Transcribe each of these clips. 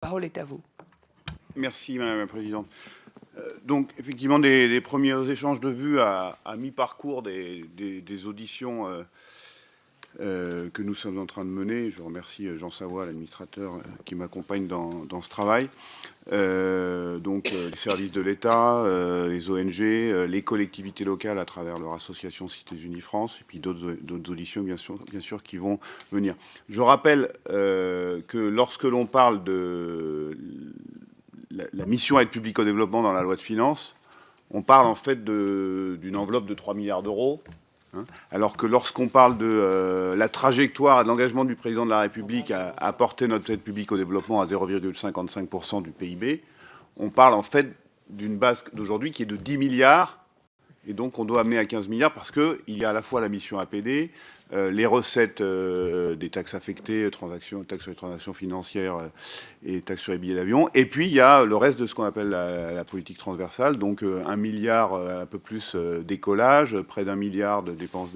parole est à vous. Merci, Madame la Présidente. Donc, effectivement, des premiers échanges de vues à mi-parcours des auditions que nous sommes en train de mener. Je remercie Jean Savoie, l'administrateur, qui m'accompagne dans ce travail. Donc, les services de l'État, les ONG, les collectivités locales à travers leur association Cités Unies France, et puis d'autres auditions, bien sûr, qui vont venir. Je rappelle que lorsque l'on parle de la mission aide publique au développement dans la loi de finances, on parle en fait d'une enveloppe de 3 milliards d'euros, hein, alors que lorsqu'on parle de la trajectoire et de l'engagement du président de la République à porter notre aide publique au développement à 0,55% du PIB, on parle en fait d'une base d'aujourd'hui qui est de 10 milliards, et donc on doit amener à 15 milliards parce qu'il y a à la fois la mission APD, les recettes des taxes affectées, taxes sur les transactions financières et taxes sur les billets d'avion. Et puis, il y a le reste de ce qu'on appelle la politique transversale, donc 1 milliard, un peu plus d'écolage, près d'1 milliard de dépenses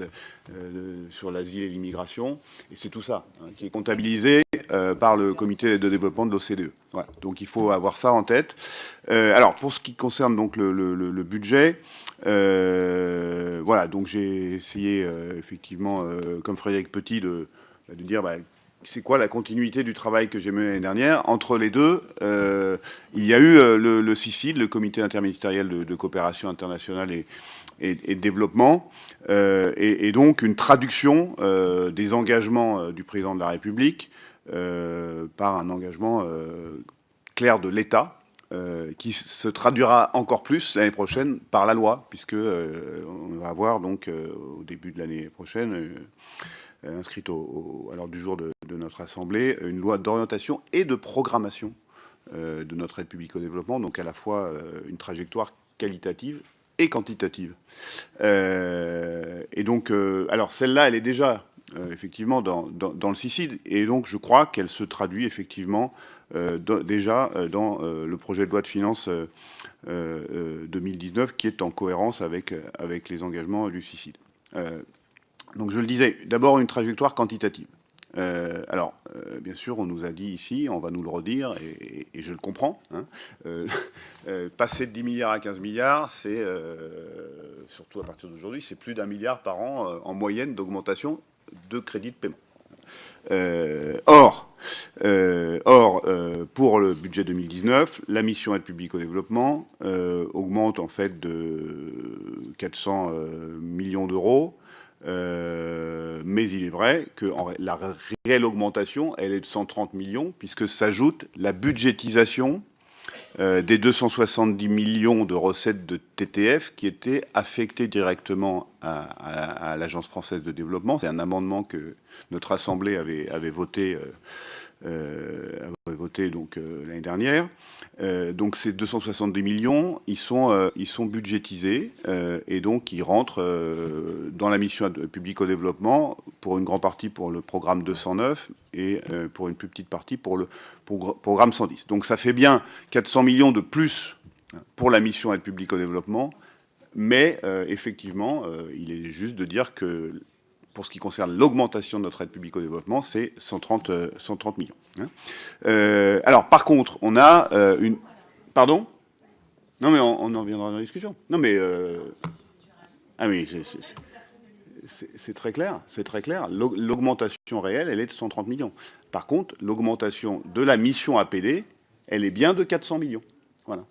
sur l'asile et l'immigration. Et c'est tout ça, hein, qui est comptabilisé par le comité de développement de l'OCDE. Voilà. Donc, il faut avoir ça en tête. Alors, pour ce qui concerne donc le budget, voilà, donc j'ai essayé effectivement, comme Frédéric Petit, de dire c'est quoi la continuité du travail que j'ai mené l'année dernière. Entre les deux, il y a eu le CICID, le Comité interministériel de coopération internationale et de développement, et donc une traduction des engagements du président de la République par un engagement clair de l'État, qui se traduira encore plus l'année prochaine par la loi, puisque on va avoir donc au début de l'année prochaine inscrite à l'ordre du jour de notre Assemblée une loi d'orientation et de programmation de notre aide publique au développement, donc à la fois une trajectoire qualitative et quantitative. Et donc, alors celle-là, elle est déjà effectivement dans le CICID, et donc je crois qu'elle se traduit effectivement déjà dans le projet de loi de finances 2019, qui est en cohérence avec les engagements du CICID. Donc je le disais, d'abord une trajectoire quantitative. Alors, bien sûr, on nous a dit ici, on va nous le redire, et je le comprends, hein, passer de 10 milliards à 15 milliards, c'est, surtout à partir d'aujourd'hui, c'est plus d'1 milliard par an en moyenne d'augmentation de crédit de paiement. Or, pour le budget 2019, la mission aide publique au développement augmente en fait de 400 millions d'euros. Mais il est vrai que la réelle augmentation, elle est de 130 millions, puisque s'ajoute la budgétisation des 270 millions de recettes de TTF qui étaient affectées directement à l'Agence française de développement. C'est un amendement que notre Assemblée avait voté donc l'année dernière. Donc ces 270 millions, ils sont budgétisés et donc ils rentrent dans la mission publique au développement, pour une grande partie pour le programme 209 et pour une plus petite partie pour le programme 110. Donc ça fait bien 400 millions de plus pour la mission aide publique au développement, mais effectivement, il est juste de dire que pour ce qui concerne l'augmentation de notre aide publique au développement, c'est 130 millions. Hein. Alors, par contre, on a une... Pardon ? Non, mais on en reviendra dans la discussion. Non, mais... Ah oui, c'est très clair, c'est très clair. L'augmentation réelle, elle est de 130 millions. Par contre, l'augmentation de la mission APD, elle est bien de 400 millions. Voilà.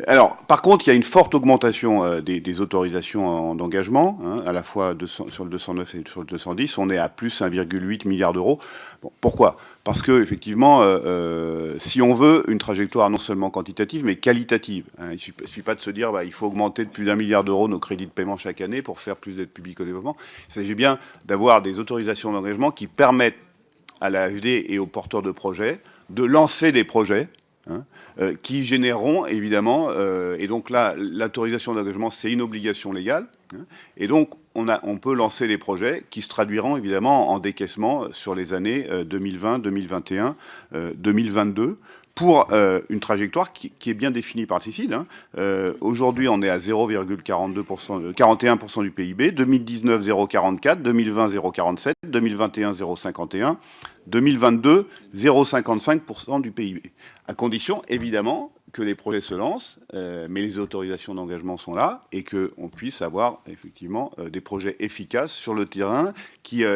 Alors, par contre, il y a une forte augmentation des autorisations d'engagement, hein, à la fois sur le 209 et sur le 210. On est à plus 1,8 milliard d'euros. Bon, pourquoi ? Parce que, effectivement, si on veut une trajectoire non seulement quantitative, mais qualitative, hein, il ne suffit pas de se dire il faut augmenter de plus d'1 milliard d'euros nos crédits de paiement chaque année pour faire plus d'aide publique au développement. Il s'agit bien d'avoir des autorisations d'engagement qui permettent à la AFD et aux porteurs de projets de lancer des projets, hein, qui généreront évidemment, et donc là, l'autorisation d'engagement, c'est une obligation légale, hein, et donc on peut lancer des projets qui se traduiront évidemment en décaissement sur les années 2020, 2021, 2022, pour une trajectoire qui est bien définie par le CICID. Aujourd'hui, on est à 0,41% du PIB, 2019 0,44, 2020 0,47, 2021 0,51, 2022 0,55% du PIB. À condition, évidemment, que les projets se lancent, mais les autorisations d'engagement sont là, et qu'on puisse avoir effectivement des projets efficaces sur le terrain qui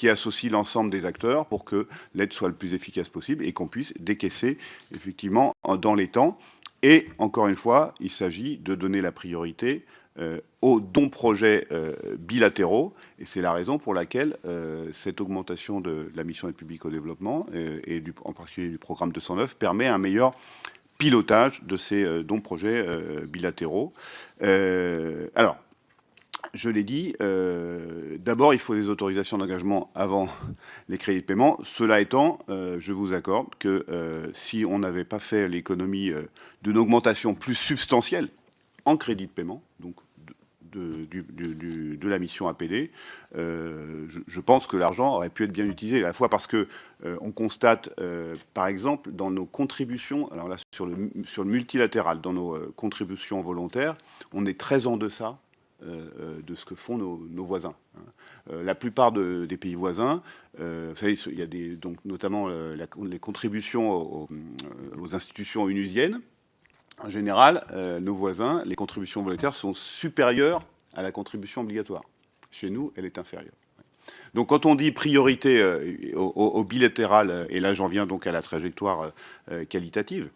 associent l'ensemble des acteurs pour que l'aide soit le plus efficace possible et qu'on puisse décaisser effectivement dans les temps. Et encore une fois, il s'agit de donner la priorité aux dons projets bilatéraux, et c'est la raison pour laquelle cette augmentation de la mission aide publique au développement et en particulier du programme 209 permet un meilleur pilotage de ces dons projets bilatéraux. Alors, je l'ai dit, d'abord, il faut des autorisations d'engagement avant les crédits de paiement. Cela étant, je vous accorde que si on n'avait pas fait l'économie d'une augmentation plus substantielle en crédit de paiement, donc de la mission APD, je pense que l'argent aurait pu être bien utilisé, à la fois parce que on constate, par exemple, dans nos contributions, alors là, sur le multilatéral, dans nos contributions volontaires, on est très en deçà de ce que font nos voisins. La plupart des pays voisins, vous savez, il y a donc notamment les contributions aux institutions onusiennes. En général, nos voisins, les contributions volontaires sont supérieures à la contribution obligatoire. Chez nous, elle est inférieure. Donc quand on dit priorité au bilatéral, et là j'en viens donc à la trajectoire qualitative,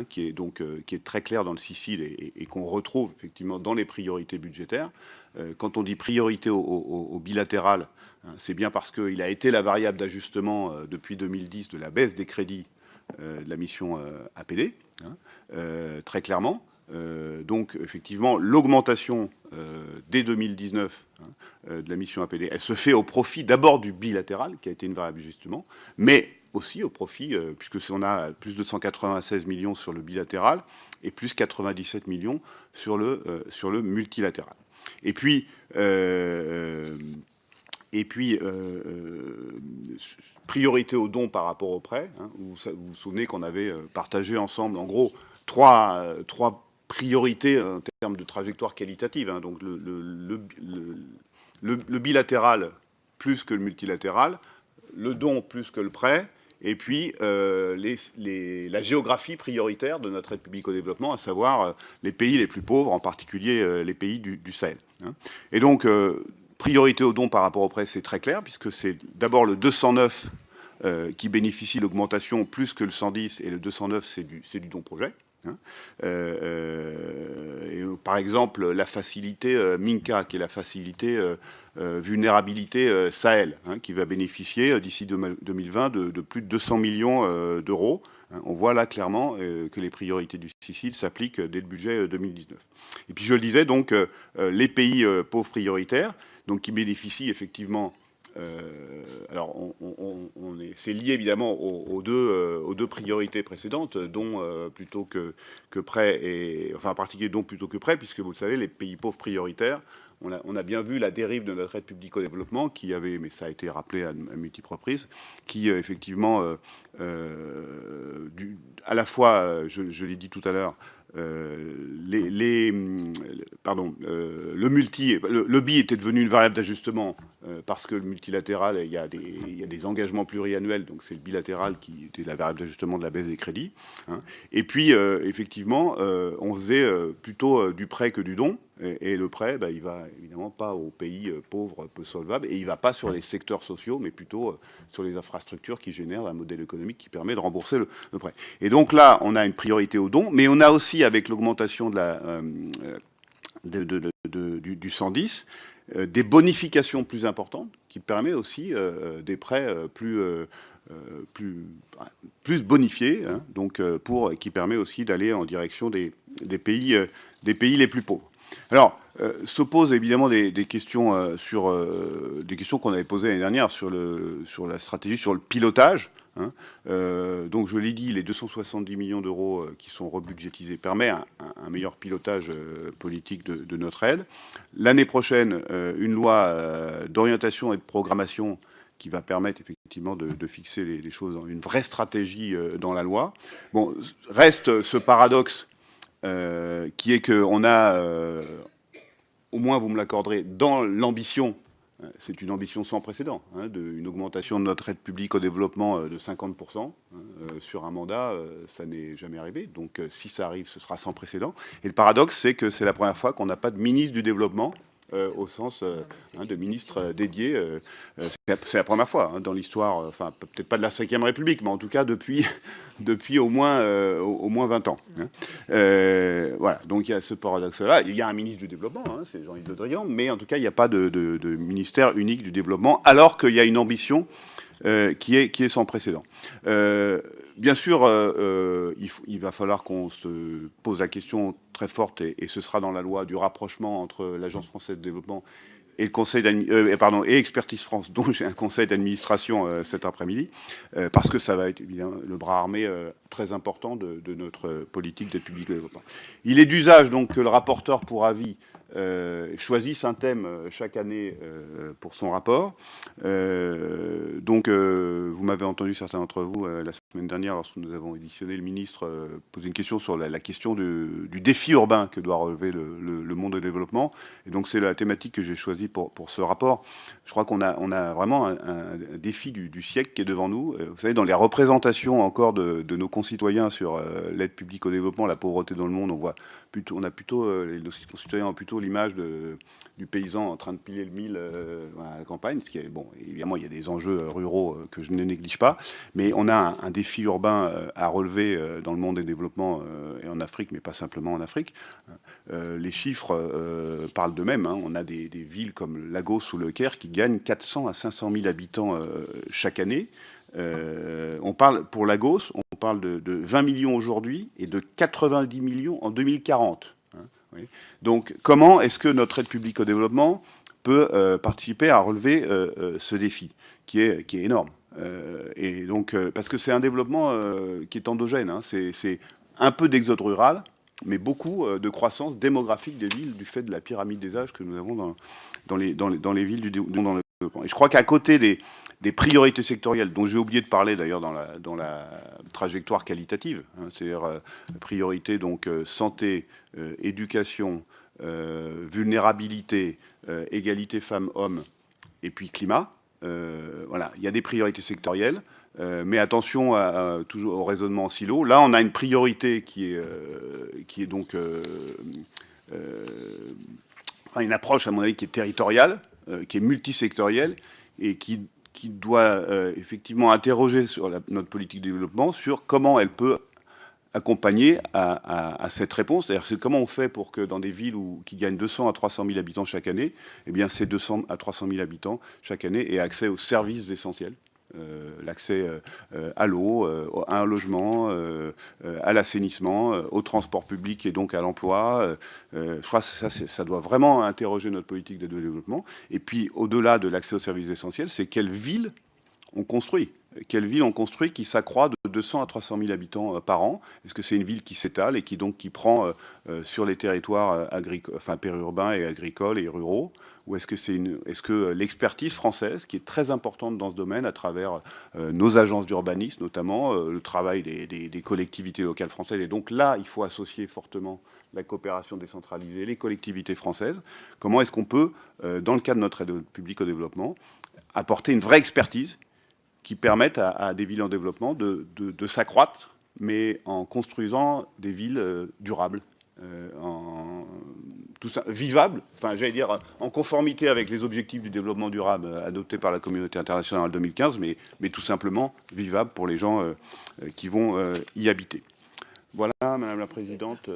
qui est très claire dans le CICID et qu'on retrouve effectivement dans les priorités budgétaires, quand on dit priorité au bilatéral, c'est bien parce qu'il a été la variable d'ajustement depuis 2010 de la baisse des crédits de la mission APD, très clairement. Donc effectivement, l'augmentation dès 2019 de la mission APD, elle se fait au profit d'abord du bilatéral, qui a été une variable d'ajustement, mais aussi au profit, puisque on a plus de 196 millions sur le bilatéral et plus 97 millions sur le multilatéral. Et puis priorité aux dons par rapport aux prêts. Vous vous souvenez qu'on avait partagé ensemble, en gros, trois priorités en termes de trajectoire qualitative. Donc le bilatéral plus que le multilatéral, le don plus que le prêt, et puis la géographie prioritaire de notre aide publique au développement, à savoir les pays les plus pauvres, en particulier les pays du Sahel. Et donc, priorité au don par rapport au prêt, c'est très clair, puisque c'est d'abord le 209 qui bénéficie d'augmentation plus que le 110, et le 209, c'est du don projet. Et par exemple, la facilité MINCA, qui est la facilité vulnérabilité Sahel, qui va bénéficier d'ici 2020 de plus de 200 millions d'euros. On voit là clairement que les priorités du CICID s'appliquent dès le budget 2019. Et puis je le disais, donc les pays pauvres prioritaires, donc qui bénéficient effectivement. Alors, c'est lié évidemment aux deux priorités précédentes, dont plutôt que prêt, et enfin en particulier dont plutôt que prêt, puisque vous le savez, les pays pauvres prioritaires, on a bien vu la dérive de notre aide publique au développement, qui avait, mais ça a été rappelé à multiples reprises, qui effectivement, à la fois, je l'ai dit tout à l'heure, le BI était devenu une variable d'ajustement parce que le multilatéral, il y a des engagements pluriannuels, donc c'est le bilatéral qui était la variable d'ajustement de la baisse des crédits. Et puis, effectivement, on faisait plutôt du prêt que du don. Et le prêt, il va évidemment pas aux pays pauvres, peu solvables, et il va pas sur les secteurs sociaux, mais plutôt sur les infrastructures qui génèrent un modèle économique qui permet de rembourser le prêt. Et donc là, on a une priorité au don, mais on a aussi, avec l'augmentation du 110, des bonifications plus importantes, qui permet aussi des prêts plus bonifiés, donc qui permet aussi d'aller en direction des pays les plus pauvres. Alors, se posent évidemment des questions des questions qu'on avait posées l'année dernière sur la stratégie, sur le pilotage. hein. Donc je l'ai dit, les 270 millions d'euros qui sont rebudgétisés permettent un meilleur pilotage politique de notre aide. L'année prochaine, une loi d'orientation et de programmation qui va permettre effectivement de fixer les choses dans une vraie stratégie dans la loi. Bon, reste ce paradoxe qui est qu'on a, au moins vous me l'accorderez, dans l'ambition, c'est une ambition sans précédent, hein, une augmentation de notre aide publique au développement de 50%. Sur un mandat, ça n'est jamais arrivé. Donc si ça arrive, ce sera sans précédent. Et le paradoxe, c'est que c'est la première fois qu'on n'a pas de ministre du développement au sens de ministre dédié. C'est la première fois dans l'histoire, enfin peut-être pas de la Ve République, mais en tout cas depuis au moins 20 ans. Voilà, donc il y a ce paradoxe-là. Il y a un ministre du développement, c'est Jean-Yves Le Drian, mais en tout cas il n'y a pas de ministère unique du développement, alors qu'il y a une ambition qui est sans précédent. Bien sûr, il va falloir qu'on se pose la question très forte, et ce sera dans la loi, du rapprochement entre l'Agence française de développement et le conseil et Expertise France, dont j'ai un conseil d'administration cet après-midi, parce que ça va être évidemment le bras armé très important de notre politique d'aide publique au développement. Il est d'usage donc que le rapporteur pour avis choisisse un thème chaque année pour son rapport. Donc, vous m'avez entendu, certains d'entre vous, la semaine dernière, lorsque nous avons éditionné, le ministre poser une question sur la question du défi urbain que doit relever le monde de développement. Et donc, c'est la thématique que j'ai choisie pour ce rapport. Je crois qu'on a vraiment un défi du siècle qui est devant nous. Vous savez, dans les représentations encore de nos concitoyens sur l'aide publique au développement, la pauvreté dans le monde, nos concitoyens ont plutôt l'image du paysan en train de piler le mil à la campagne. Ce qui est, bon, évidemment, il y a des enjeux ruraux que je ne néglige pas, mais on a un défi urbain à relever dans le monde des développements et en Afrique, mais pas simplement en Afrique. Les chiffres parlent d'eux-mêmes. On a des villes comme Lagos ou Le Caire qui gagnent 400 à 500 000 habitants chaque année. On parle, pour Lagos, on parle de 20 millions aujourd'hui et de 90 millions en 2040. Oui. Donc, comment est-ce que notre aide publique au développement peut participer à relever ce défi qui est énorme et donc, parce que c'est un développement qui est endogène. C'est un peu d'exode rural, mais beaucoup de croissance démographique des villes du fait de la pyramide des âges que nous avons dans les villes du monde. Et je crois qu'à côté des priorités sectorielles, dont j'ai oublié de parler d'ailleurs dans la trajectoire qualitative, c'est-à-dire priorité donc santé, éducation, vulnérabilité, égalité femmes-hommes, et puis climat. Voilà, il y a des priorités sectorielles, mais attention toujours au raisonnement en silo. Là, on a une priorité qui est donc une approche, à mon avis, qui est territoriale, qui est multisectorielle, et qui doit effectivement interroger sur notre politique de développement, sur comment elle peut accompagner à cette réponse. C'est-à-dire, comment on fait pour que dans des villes qui gagnent 200 à 300 000 habitants chaque année, eh bien, ces 200 à 300 000 habitants chaque année aient accès aux services essentiels, l'accès à l'eau, à un logement, à l'assainissement, au transport public et donc à l'emploi. Je crois que ça doit vraiment interroger notre politique de développement. Et puis, au-delà de l'accès aux services essentiels, c'est quelle ville on construit. Quelle ville on construit qui s'accroît de 200 à 300 000 habitants par an? Est-ce que c'est une ville qui s'étale et qui prend sur les territoires périurbains et agricoles et ruraux? Ou est-ce que l'expertise française, qui est très importante dans ce domaine, à travers nos agences d'urbanisme notamment, le travail des collectivités locales françaises, et donc là, il faut associer fortement la coopération décentralisée, les collectivités françaises, comment est-ce qu'on peut, dans le cadre de notre aide publique au développement, apporter une vraie expertise qui permette à des villes en développement de s'accroître, mais en construisant des villes durables, tout ça, vivables, j'allais dire en conformité avec les objectifs du développement durable adoptés par la communauté internationale en 2015, mais tout simplement vivables pour les gens qui vont y habiter. Voilà, Madame la Présidente.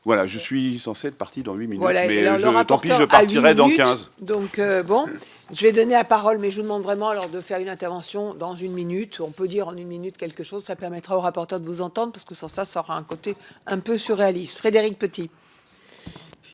Voilà, je suis censé être parti dans 8 minutes, voilà, mais tant pis, je partirai dans 15. Donc, bon, je vais donner la parole, mais je vous demande vraiment alors de faire une intervention dans 1 minute. On peut dire en 1 minute quelque chose, ça permettra au rapporteur de vous entendre, parce que sans ça, ça aura un côté un peu surréaliste. Frédéric Petit.